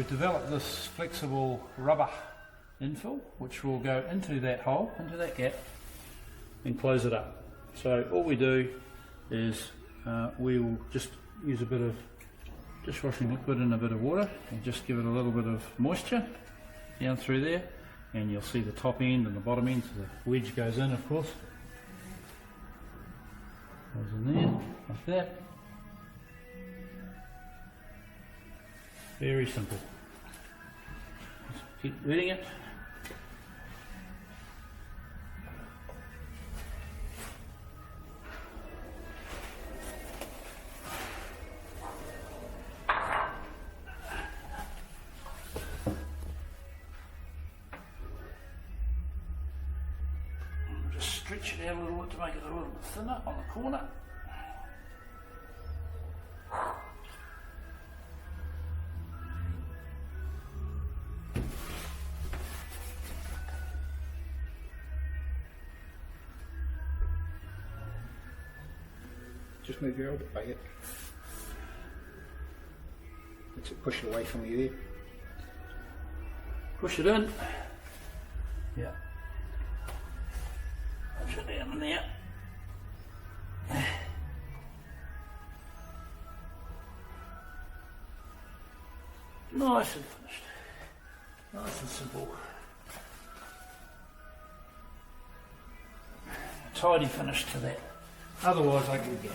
we've developed this flexible rubber infill which will go into that hole, into that gap, and close it up. So all we do is we will just use a bit of dishwashing liquid and a bit of water and just give it a little bit of moisture down through there, and you'll see the top end and the bottom end, so the wedge goes in, of course. Goes in there, like that. Very simple. Just keep wetting it. Just stretch it out a little bit to make it a little bit thinner on the corner. Just move your elbow back. Let's push it away from you there. Push it in. Yeah. Push it down in there. Nice and finished. Nice and simple. Tidy finish to that. Otherwise I could get